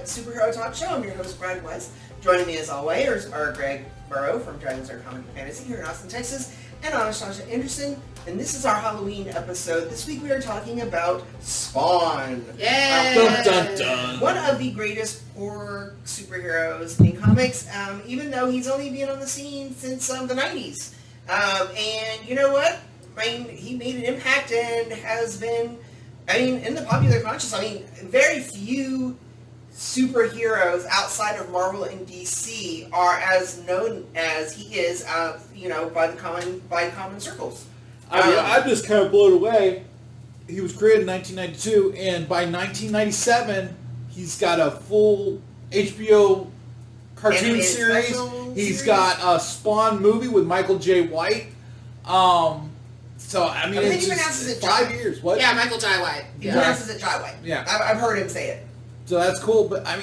Superhero Talk Show. I'm your host, Brad West. Joining me as always are Greg Burrow from Dragons Are Comic and Fantasy here in Austin, Texas, and Anastasia Anderson. And this is our Halloween episode. This week we are talking about Spawn. Yay! Dun, dun, dun. One of the greatest horror superheroes in comics, even though he's only been on the scene since the 90s. And you know what? I mean, he made an impact and has been, in the popular consciousness, very few superheroes outside of Marvel and DC are as known as he is, by common circles. I'm just kind of blown away. He was created in 1992, and by 1997, he's got a full HBO cartoon Animated series. series. Got a Spawn movie with Michael J. White. It's he pronounces it 5 years. What? Yeah, Michael J. White. He pronounces it Jai White. Yeah. I've heard him say it. So that's cool, but and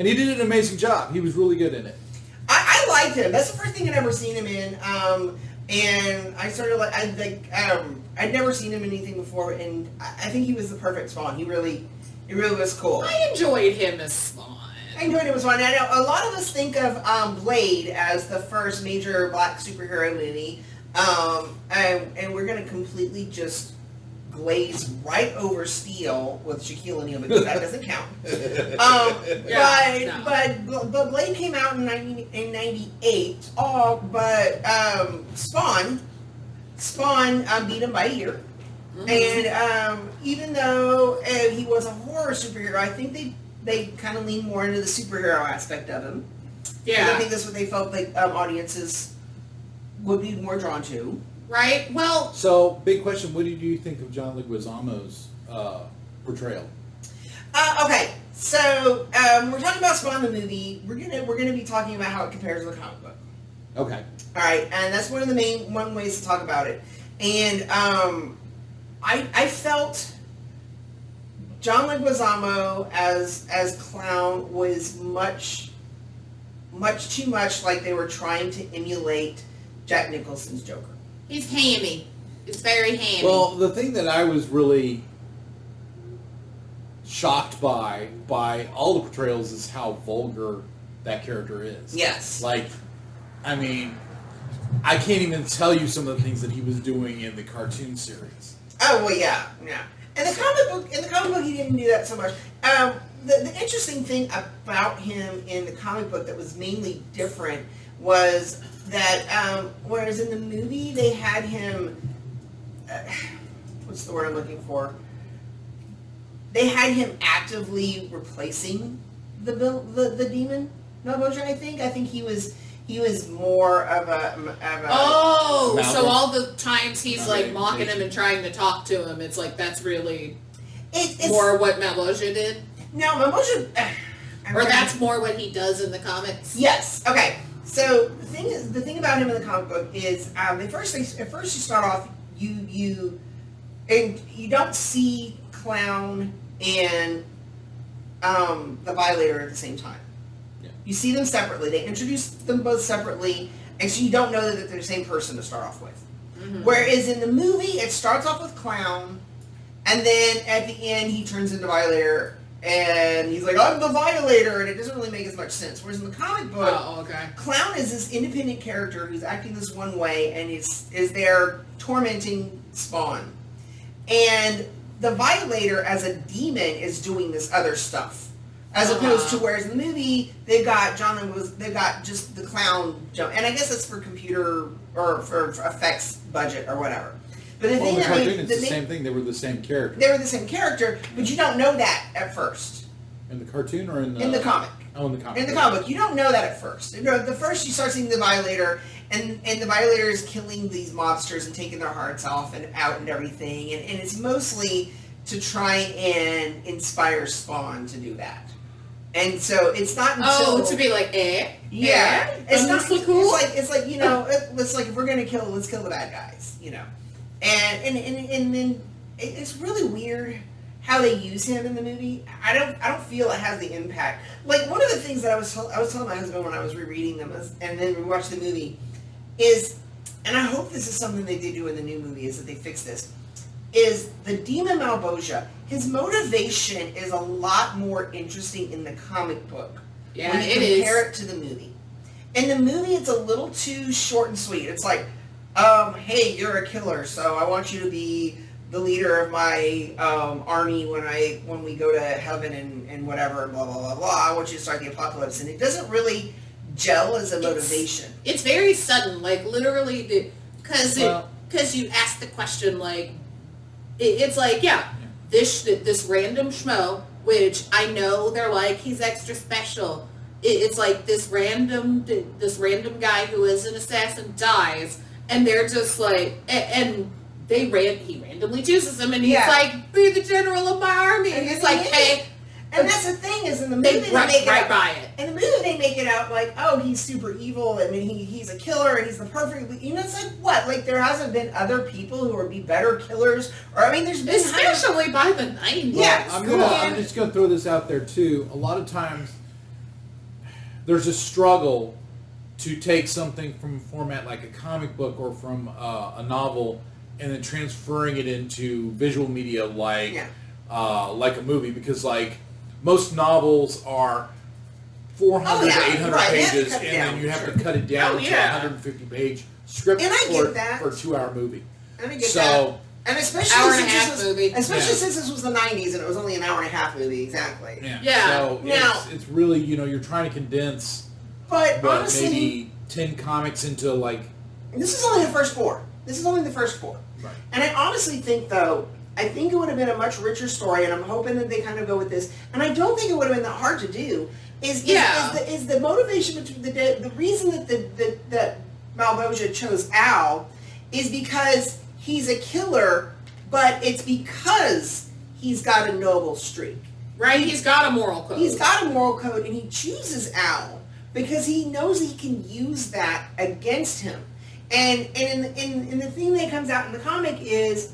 he did an amazing job. He was really good in it. I liked him. That's the first thing I'd ever seen him in. And I sort of I'd never seen him in anything before, and I think he was the perfect Spawn. He really was cool. I enjoyed him as Spawn. I enjoyed him as Spawn. I know a lot of us think of Blade as the first major black superhero movie, and we're going to completely just glaze right over Steel with Shaquille O'Neal because that doesn't count. But Blade came out in 98. But Spawn beat him by a year. Mm-hmm. And even though he was a horror superhero, I think they kind of lean more into the superhero aspect of him. Yeah, I think that's what they felt like audiences would be more drawn to. Right? Well... So, big question, what did you think of John Leguizamo's portrayal? Okay, so we're talking about Spawn the movie. We're gonna be talking about how it compares to the comic book. Okay. Alright, and that's one of the main ways to talk about it. And I felt John Leguizamo as Clown was much too much like they were trying to emulate Jack Nicholson's Joker. He's hammy. It's very hammy. Well, the thing that I was really shocked by all the portrayals is how vulgar that character is. Yes. I can't even tell you some of the things that he was doing in the cartoon series. Oh well, yeah. In the comic book, he didn't do that so much. The interesting thing about him in the comic book that was mainly different was that whereas in the movie they had him, what's the word I'm looking for? They had him actively replacing the demon Malboja. I think he was more of a so all the times he's mocking him and trying to talk to him, it's like that's really it's more what Malboja did. No, Malboja, or that's more what he does in the comics. Yes. Okay. So the thing about him in the comic book is at first you start off you don't see Clown and the Violator at the same time. Yeah. You see them separately. They introduce them both separately, and so you don't know that they're the same person to start off with. Mm-hmm. Whereas in the movie, it starts off with Clown, and then at the end he turns into Violator. And he's like, I'm the Violator, and it doesn't really make as much sense. Whereas in the comic book, Clown is this independent character who's acting this one way and is there tormenting Spawn. And the Violator as a demon is doing this other stuff. As opposed to whereas in the movie, they've got just the Clown jump. And I guess it's for computer or for effects budget or whatever. But in the cartoon, it's the same thing. They were the same character. They were the same character, but you don't know that at first. In the cartoon or in the... In the comic. Oh, in the comic. In the comic book. You don't know that at first. The first you start seeing the Violator, and the Violator is killing these monsters and taking their hearts off and out and everything. And it's mostly to try and inspire Spawn to do that. And so it's not until to be like, yeah, it's not cool. It's like you know, it's like if we're gonna kill, let's kill the bad guys, you know, and then it's really weird how they use him in the movie. I don't feel it has the impact. Like one of the things that I was telling my husband when I was rereading them and then we watched the movie is, and I hope this is something they do in the new movie, is that they fix this, is the demon Malboja. His motivation is a lot more interesting in the comic book when you compare it to the movie. In the movie, it's a little too short and sweet. It's like, hey, you're a killer, so I want you to be the leader of my army when we go to heaven and whatever, blah, blah, blah, blah. I want you to start the apocalypse. And it doesn't really gel as a motivation. It's very sudden, like literally, because you ask the question, like, it's like, this random schmo, which I know they're like, he's extra special. It's like this random guy who is an assassin dies, and they're just like, and he randomly chooses him, and he's like, be the general of my army. And it's like, hey. And that's the thing is in the movie they make it out, by it. In the movie they make it out like, oh, he's super evil. I mean, he's a killer and he's the perfect. You know, it's like what? Like there hasn't been other people who would be better killers, or I mean, there's been especially by the 90s. Yeah, I'm just gonna throw this out there too. A lot of times there's a struggle to take something from a format like a comic book or from a novel and then transferring it into visual media like a movie, because like most novels are 400 to 800 pages, and then you have to cut it down to a 150 page script for a 2-hour movie. And I get that. And especially since this was the 90s and it was only an hour and a half movie, exactly. So it's really, you're trying to condense honestly, maybe 10 comics into like... This is only the first 4. Right. And I honestly think, though, I think it would have been a much richer story, and I'm hoping that they kind of go with this. And I don't think it would have been that hard to do. Is the motivation between the reason that Malboja chose Al is because he's a killer, but it's because he's got a noble streak. Right? He's got a moral code. He's got a moral code, and he chooses Al because he knows he can use that against him. And in the thing that comes out in the comic is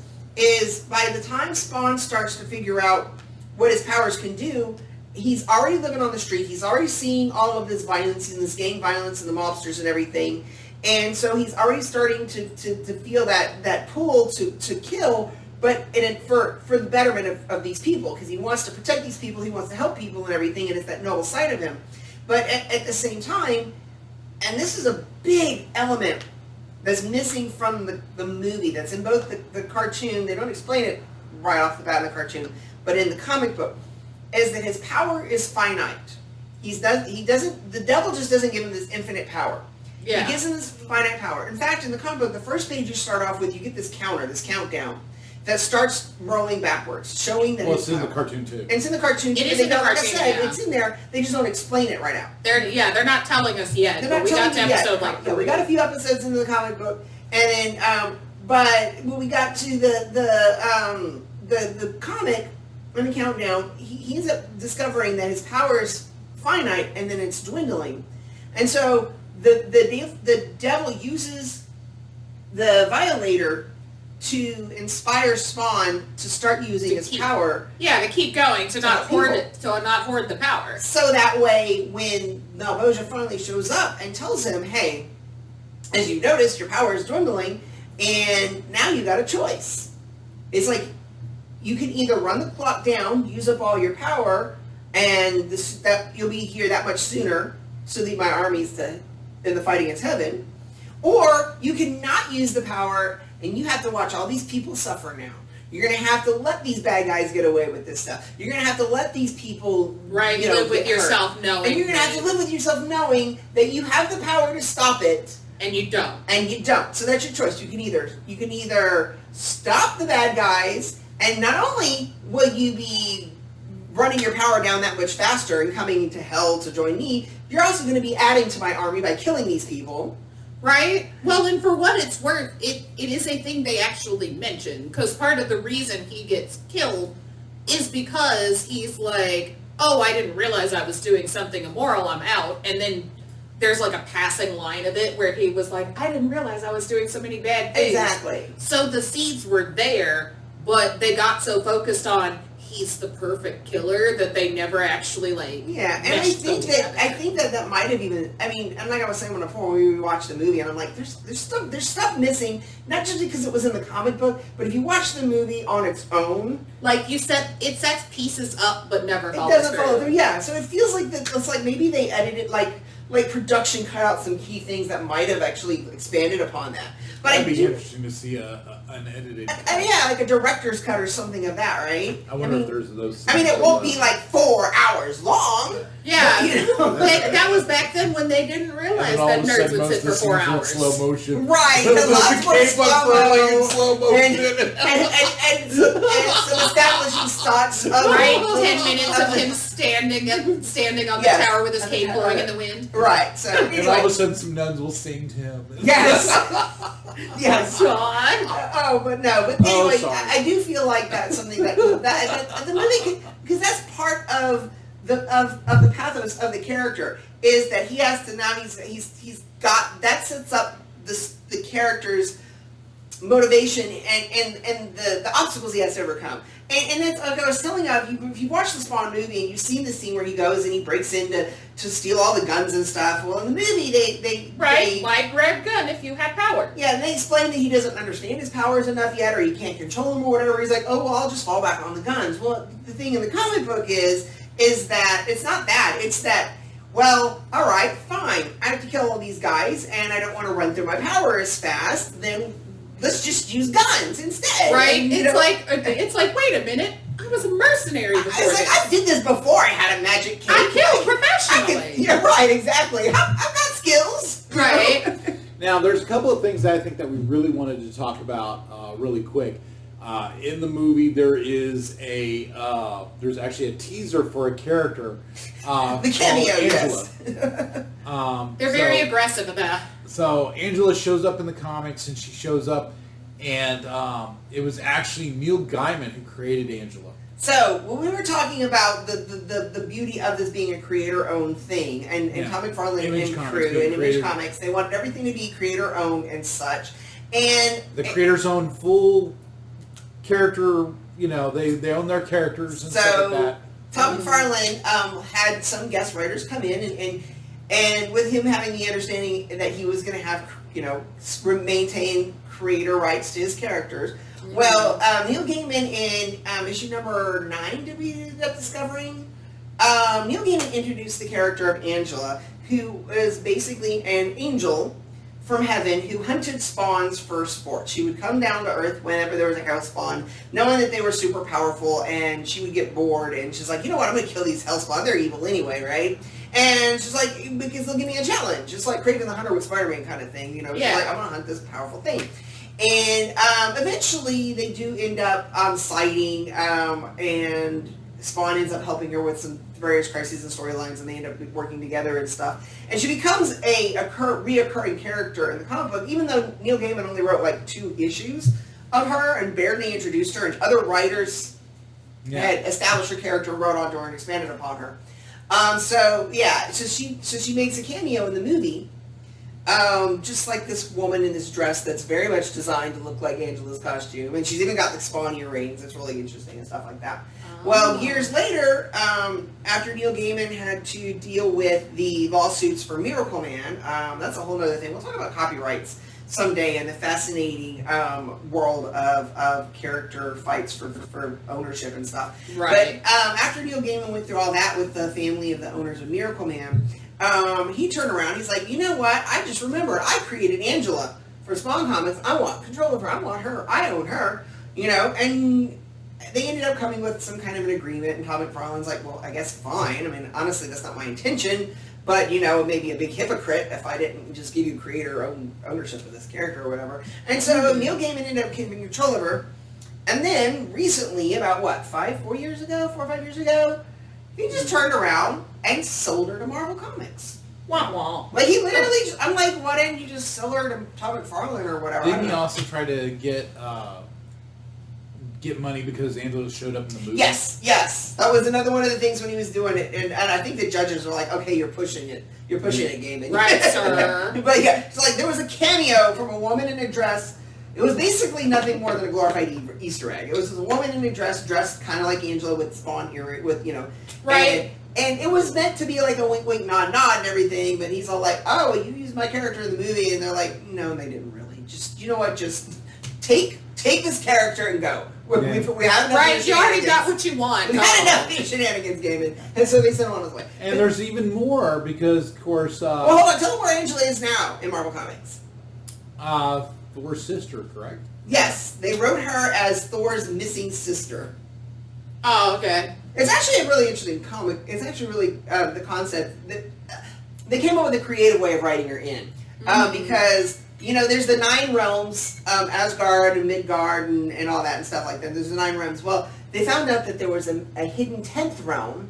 by the time Spawn starts to figure out what his powers can do, he's already living on the street. He's already seeing all of this violence and this gang violence and the mobsters and everything. And so he's already starting to feel that pull to kill, but for the betterment of these people, because he wants to protect these people, he wants to help people and everything, and it's that noble side of him. But at the same time, and this is a big element that's missing from the movie, that's in both the cartoon, they don't explain it right off the bat in the cartoon, but in the comic book, is that his power is finite. The devil just doesn't give him this infinite power. Yeah. He gives him this finite power. In fact, in the comic book, the first page you start off with, you get this countdown, that starts rolling backwards, showing that it's in the cartoon too. And it's in the cartoon too. It is in the cartoon, it's in there, they just don't explain it right out. They're not telling us yet. They're not we got telling to you episode yet. like we got a few episodes into the comic book, and then but when we got to the comic and the countdown, he ends up discovering that his power is finite and then it's dwindling, and so the devil uses the Violator to inspire Spawn to start using his power. Yeah, to keep going, to not hoard the power. So that way, when Malboja finally shows up and tells him, hey, as you noticed, your power is dwindling, and now you got a choice. It's like, you can either run the clock down, use up all your power, and that you'll be here that much sooner, so that my army's in the fight against heaven, or you can not use the power, and you have to watch all these people suffer now. You're going to have to let these bad guys get away with this stuff. You're going to have to let these people live with yourself knowing. And you're going to have to live with yourself knowing that you have the power to stop it. And you don't. So that's your choice. You can either stop the bad guys, and not only will you be running your power down that much faster and coming to hell to join me, you're also going to be adding to my army by killing these people. Right? Well, and for what it's worth, it is a thing they actually mention, because part of the reason he gets killed is because he's like, oh, I didn't realize I was doing something immoral, I'm out. And then there's like a passing line of it where he was like, I didn't realize I was doing so many bad things. Exactly. So the seeds were there, but they got so focused on he's the perfect killer that they never actually Yeah, and I think that might have even, I mean, and like I was saying before when we watched the movie, and I'm like, there's stuff missing, not just because it was in the comic book, but if you watch the movie on its own, like you said, it sets pieces up but never it follows doesn't follow through. Yeah, so it feels like it's like maybe they edited like production cut out some key things that might have actually expanded upon that. But That'd be interesting to see an edited. I mean, yeah, like a director's cut or something of that, right? I wonder if there's those. I mean, it won't be like 4 hours long. Yeah, but, you know. that was back then when they didn't realize that nerds would sit for 4 hours. Slow motion. Right, a lot more slow motion. And some establishing shots of right, 10 minutes of him standing on the tower with his cape blowing in the wind. Right, so anyway. And all of a sudden some nuns will sing to him. Yes. Yes. John. But anyway, sorry. I do feel like that's something that the movie, because that's part of the pathos of the character, is that he has to now he's got that sets up the character's motivation and the obstacles he has to overcome. And it's like I was telling you, if you watch the Spawn movie and you've seen the scene where he goes and he breaks in to steal all the guns and stuff. Well, in the movie they why grab gun if you have power? Yeah, and they explain that he doesn't understand his powers enough yet, or he can't control them or whatever. He's like, oh well, I'll just fall back on the guns. Well, the thing in the comic book is that it's not that. It's that, well, all right, fine. I have to kill all these guys, and I don't want to run through my power as fast. Then let's just use guns instead. Right? And, it's like, wait a minute, I was a mercenary before I was like, I did this before I had a magic cape. I killed professionally. Yeah, right, exactly. I've got skills. Right. Now, there's a couple of things that I think that we really wanted to talk about really quick. In the movie, there's actually a teaser for a character. The cameo, Angela. yes. They're very aggressive about. So Angela shows up in the comics, and she shows up, and it was actually Neil Gaiman who created Angela. So when we were talking about the beauty of this being a creator-owned thing, and Tom McFarlane and crew and Image Comics, they wanted everything to be creator-owned and such. And the creators own full character, they own their characters and stuff like that. Tom McFarlane had some guest writers come in, and with him having the understanding that he was going to have, maintain creator rights to his characters. Mm-hmm. Well, Neil Gaiman in issue number 9, did we end up discovering? Neil Gaiman introduced the character of Angela, who is basically an angel from heaven who hunted spawns for sport. She would come down to Earth whenever there was a hell spawn, knowing that they were super powerful, and she would get bored, and she's like, you know what, I'm going to kill these hell spawn. They're evil anyway, right? And she's like, because they'll give me a challenge, just like Kraven the Hunter with Spider-Man kind of thing. She's like, I'm going to hunt this powerful thing. And eventually they do end up sighting, and Spawn ends up helping her with some various crises and storylines, and they end up working together and stuff. And she becomes a reoccurring character in the comic book, even though Neil Gaiman only wrote like 2 issues of her and barely introduced her, and other writers had established her character, wrote onto her, and expanded upon her. So she makes a cameo in the movie, just like this woman in this dress that's very much designed to look like Angela's costume, and she's even got the Spawn earrings. It's really interesting and stuff like that. Well, years later, after Neil Gaiman had to deal with the lawsuits for Miracle Man, that's a whole other thing. We'll talk about copyrights someday and the fascinating world of character fights for ownership and stuff. Right. But after Neil Gaiman went through all that with the family of the owners of Miracle Man, he turned around. He's like, you know what? I just remembered I created Angela for Spawn Comics. I want control of her. I want her. I own her. And they ended up coming with some kind of an agreement, and Tom McFarlane's like, well, I guess fine. I mean, honestly, that's not my intention, but, maybe a big hypocrite if I didn't just give you ownership of this character or whatever. And so Neil Gaiman ended up giving control of her, and then recently, about 4 years ago, 4 or 5 years ago, he just turned around and sold her to Marvel Comics. Wah wah. Like, he literally, I'm like, why didn't you just sell her to Tom McFarlane or whatever? Didn't he also try to get get money because Angela showed up in the movie. Yes. That was another one of the things when he was doing it, and I think the judges were like, okay, you're pushing it, Gaiman. Right, sir. But yeah, it's like there was a cameo from a woman in a dress. It was basically nothing more than a glorified Easter egg. It was a woman in a dress, dressed kind of like Angela with Spawn earring, with, Right. And it was meant to be like a wink, wink, nod, nod and everything, but he's all like, oh, you used my character in the movie, and they're like, no, they didn't really. Just, you know what, just take this character and go. We have enough right, you already got what you want. We had enough shenanigans, Gaiman, and so they sent him on his way. And there's even more because, of course... well, hold on, tell them where Angela is now in Marvel Comics. Thor's sister, correct? Yes, they wrote her as Thor's missing sister. Oh, okay. It's actually a really interesting comic. It's actually really the concept that they came up with a creative way of writing her in, because there's the 9 realms, Asgard and Midgard and all that and stuff like that. There's the 9 realms. Well, they found out that there was a hidden 10th realm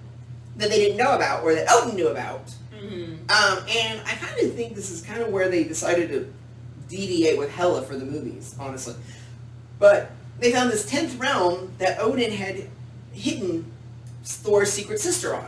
that they didn't know about, or that Odin knew about. And I kind of think this is kind of where they decided to deviate with Hela for the movies, honestly. But they found this 10th realm that Odin had hidden Thor's secret sister on.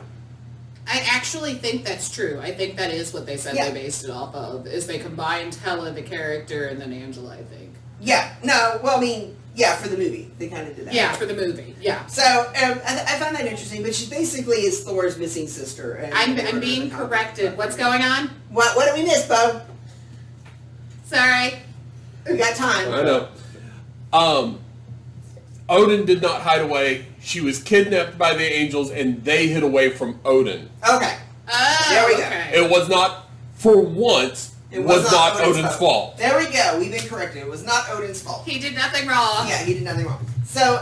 I actually think that's true. I think that is what they said they based it off of, is they combined Hela, the character, and then Angela, I think. Yeah. No, well, I mean, yeah, for the movie. They kind of did that. Yeah, for the movie. Yeah. So, I found that interesting, but she basically is Thor's missing sister. And I'm being corrected. What's going on? What did we miss, Bo? Sorry. We got time. I know. Odin did not hide away. She was kidnapped by the angels, and they hid away from Odin. Okay. Oh, there we go. okay. It was not, for once, It was not Odin's fault. There we go. We've been corrected. It was not Odin's fault. He did nothing wrong. Yeah, he did nothing wrong. So,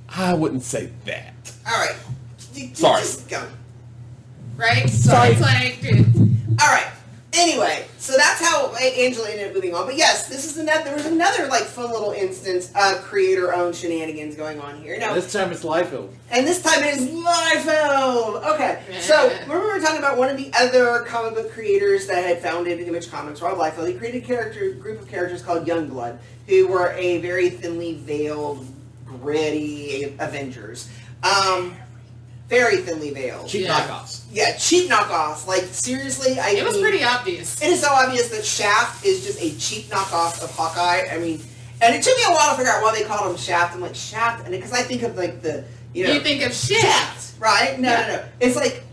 I wouldn't say that. all right. Sorry. Just go. Right? Sorry. It's like, dude. All right. Anyway, so that's how Angela ended up moving on. But yes, there was another like fun little instance of creator-owned shenanigans going on here. Now, This time it's Liefeld. and this time it is Liefeld. Okay, so remember we were talking about one of the other comic book creators that had founded Image Comics, Rob Liefeld. He created a group of characters called Youngblood, who were a very thinly veiled, gritty Avengers. Very thinly veiled. Cheap knockoffs. Yeah, cheap knockoffs. Like, seriously, It was pretty obvious. It is so obvious that Shaft is just a cheap knockoff of Hawkeye. I mean, and it took me a while to figure out why they called him Shaft. I'm like, Shaft? And because I think of, like, the, You think of Shaft. right? No. It's like,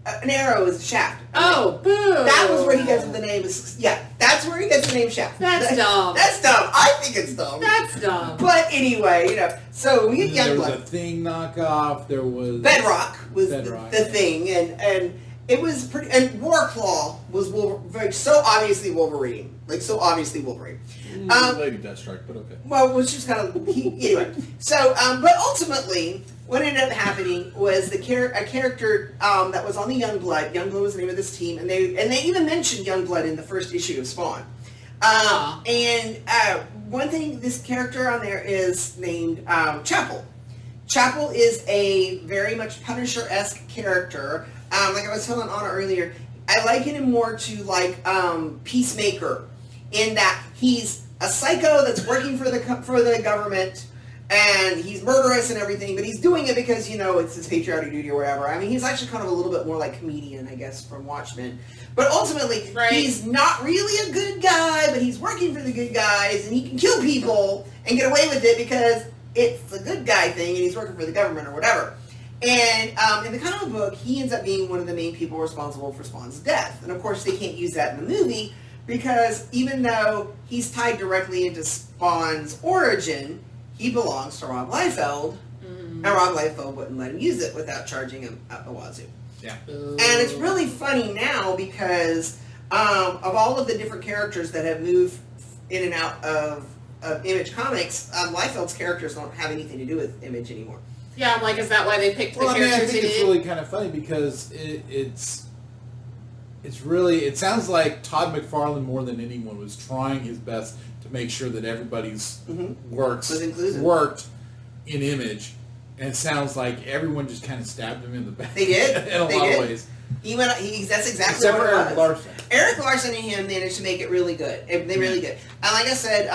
an arrow is a shaft. Oh, boo. That was where he gets the name. That's where he gets the name Shaft. That's dumb. That's dumb. I think it's dumb. That's dumb. But anyway, so we get There was Youngblood. a Thing knockoff. There was Bedrock was Bedrock. the thing, and it was pretty. And Warclaw was so obviously Wolverine, Lady Deathstrike, but okay. Well, it was just kind of anyway. So, but ultimately, what ended up happening was a character that was on the Youngblood. Youngblood was the name of this team, and they even mentioned Youngblood in the first issue of Spawn. And one thing, this character on there is named Chapel. Chapel is a very much Punisher-esque character. Like I was telling Anna earlier, I liken him more to like Peacemaker, in that he's a psycho that's working for the government, and he's murderous and everything, but he's doing it because, it's his patriotic duty or whatever. I mean, he's actually kind of a little bit more like comedian, I guess, from Watchmen. But ultimately, he's not really a good guy, but he's working for the good guys, and he can kill people and get away with it because it's a good guy thing, and he's working for the government or whatever. And in the comic book, he ends up being one of the main people responsible for Spawn's death. And of course, they can't use that in the movie, because even though he's tied directly into Spawn's origin, he belongs to Rob Liefeld, and Rob Liefeld wouldn't let him use it without charging him at the wazoo. Yeah. And it's really funny now because of all of the different characters that have moved in and out of Image Comics, Liefeld's characters don't have anything to do with Image anymore. Yeah, I'm like, is that why they picked the Well, I characters think they it's did? really kind of funny because it sounds like Todd McFarlane more than anyone was trying his best to make sure that everybody's worked in Image, and it sounds like everyone just kind of stabbed him in the back. They did. in a lot of ways. That's exactly Except what for it Eric was. Larson. Eric Larson and him managed to make it really good. They really did. And like I said,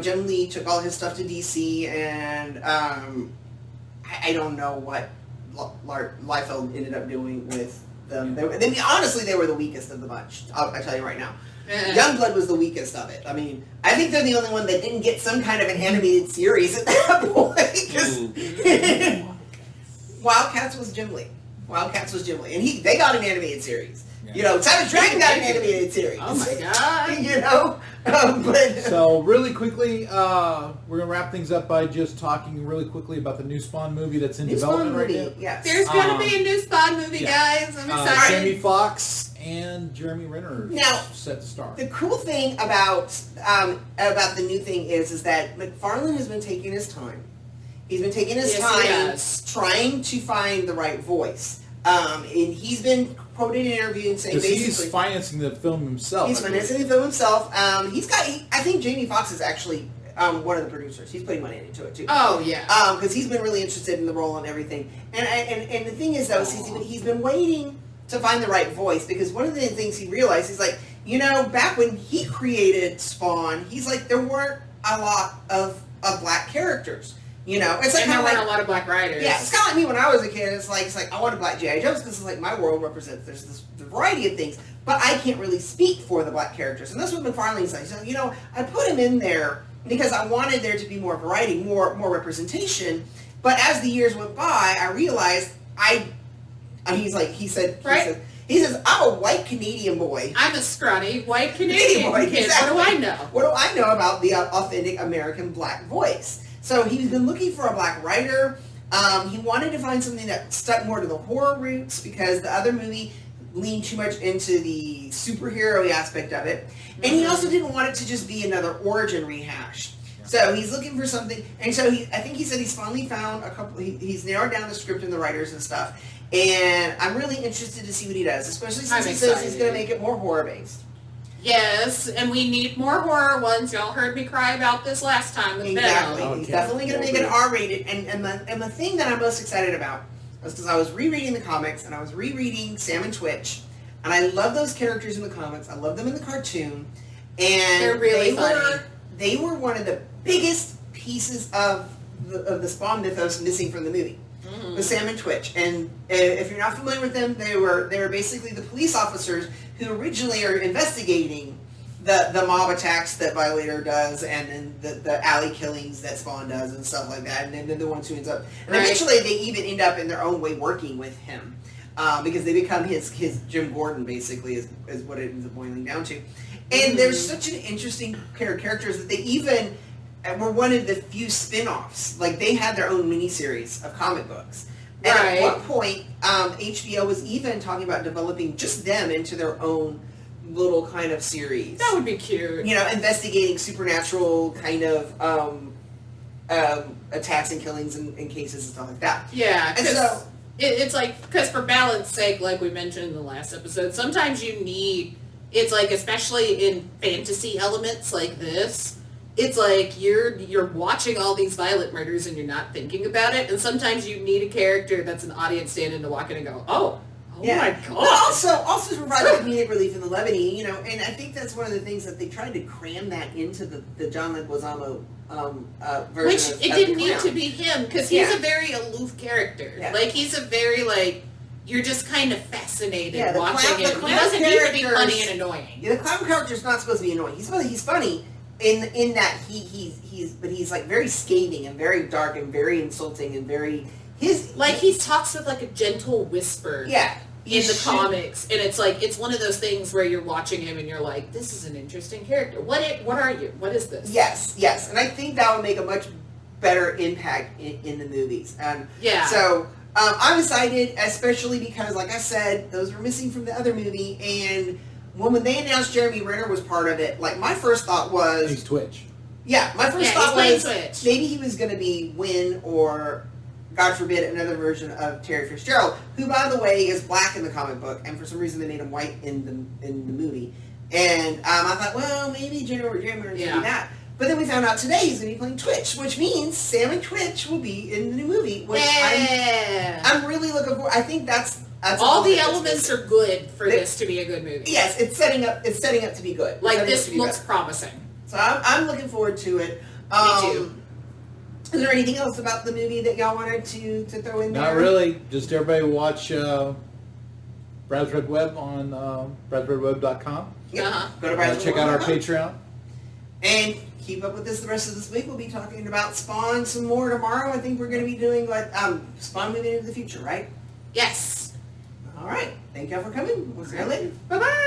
Jim Lee took all his stuff to DC, and I don't know what Liefeld ended up doing with them. Honestly, they were the weakest of the bunch. I tell you right now. Youngblood was the weakest of it. I mean, I think they're the only one that didn't get some kind of an animated series at that point. 'Cause Wildcats was Jim Lee. And they got an animated series. Yeah. Savage Dragon got an animated series. Oh my god. But So really quickly, we're gonna wrap things up by just talking really quickly about the new Spawn movie that's in new development Spawn movie, right now. yes. There's gonna be a new Spawn movie, guys. I'm excited. Jamie Foxx and Jeremy Renner Now, set to star. The cool thing about the new thing is that McFarlane has been taking his time. He's been taking his Yes, he time has. trying to find the right voice. And he's been quoted in an interview and saying Because basically he's financing the film himself. he's financing the film himself. I think Jamie Foxx is actually one of the producers. He's putting money into it too. Oh yeah. Because he's been really interested in the role and everything. And the thing is though, is he's been waiting to find the right voice, because one of the things he realized, he's like, back when he created Spawn, he's like, there weren't a lot of black characters. It's like And there kind of weren't like a lot of black writers. yeah, it's kind of like me when I was a kid. It's like I want a black G.I. Joe because it's like my world represents there's this variety of things, but I can't really speak for the black characters, and that's what McFarlane's like. So I put him in there because I wanted there to be more variety, more representation. But as the years went by, I realized he says I'm a white Canadian boy. I'm a scrawny white Canadian boy, kid. exactly. What do I know? What do I know about the authentic American black voice? So he's been looking for a black writer. He wanted to find something that stuck more to the horror roots, because the other movie leaned too much into the superhero-y aspect of it. And he also didn't want it to just be another origin rehash. So he's looking for something, and so I think he said he's finally found a couple, he's narrowed down the script and the writers and stuff. And I'm really interested to see what he does, especially since he says he's going to make it more horror-based. Yes, and we need more horror ones. Y'all heard me cry about this last time with Exactly. Venom. He's definitely going to make it R-rated. And the thing that I'm most excited about was because I was rereading the comics, and I was rereading Sam and Twitch, and I love those characters in the comics. I love them in the cartoon. And They're really funny. They were one of the biggest pieces of the Spawn mythos missing from the movie. The Sam and Twitch. And if you're not familiar with them, they were basically the police officers who originally are investigating the mob attacks that Violator does, and then the alley killings that Spawn does and stuff like that, and then they're the ones who ends up, and eventually they even end up in their own way working with him, because they become his Jim Gordon, basically, is what it ends up boiling down to. And there's such an interesting characters that they even were one of the few spin-offs. Like, they had their own miniseries of comic books. And at one point, HBO was even talking about developing just them into their own little kind of series. That would be cute. Investigating supernatural kind of attacks and killings and cases and stuff like that. Yeah, And so, it's like, because for balance sake, like we mentioned in the last episode, sometimes you need, it's like, especially in fantasy elements like this, it's like you're watching all these violent murders and you're not thinking about it, and sometimes you need a character that's an audience stand-in to walk in and go, oh my god. But also to provide comedic relief in the levity, and I think that's one of the things that they tried to cram that into the John Leguizamo version. Which of it didn't the need Clown. to be him, because he's a very aloof character. Yeah. Like, he's a very, like, you're just kind of fascinated Yeah, the watching clown- the him. He clown doesn't need to be characters- funny and annoying. Yeah, the clown character's not supposed to be annoying. He's funny in that he's like very scathing and very dark and very insulting and very He talks with like a gentle whisper. Yeah. In the comics, and it's like, it's one of those things where you're watching him and you're like, this is an interesting character. What are you? What is this? Yes, and I think that would make a much better impact in the movies. Yeah. So I'm excited, especially because, like I said, those were missing from the other movie, and when they announced Jeremy Renner was part of it, like, my first thought was, He's Twitch. yeah, my first Yeah, thought he's was playing Twitch. maybe he was going to be Wynn, or God forbid, another version of Terry Fitzgerald, who, by the way, is black in the comic book, and for some reason they made him white in the movie. And I thought, well, maybe Jeremy Renner's going to be that. But then we found out today he's going to be playing Twitch, which means Sam and Twitch will be in the new movie, which I'm really looking for. I think that's all the elements are good for this to be a good movie. Yes, it's setting up to be good. Like, this looks promising. So I'm looking forward to it. Me too. Is there anything else about the movie that y'all wanted to throw in there? Not really. Just everybody watch Brad's Red Web on bradsredweb.com. Yep. Go to Check out our Patreon. Patreon. And keep up with this the rest of this week. We'll be talking about Spawn some more tomorrow. I think we're going to be doing Spawn moving into the future, right? Yes. All right. Thank y'all for coming. We'll see you later. Bye-bye.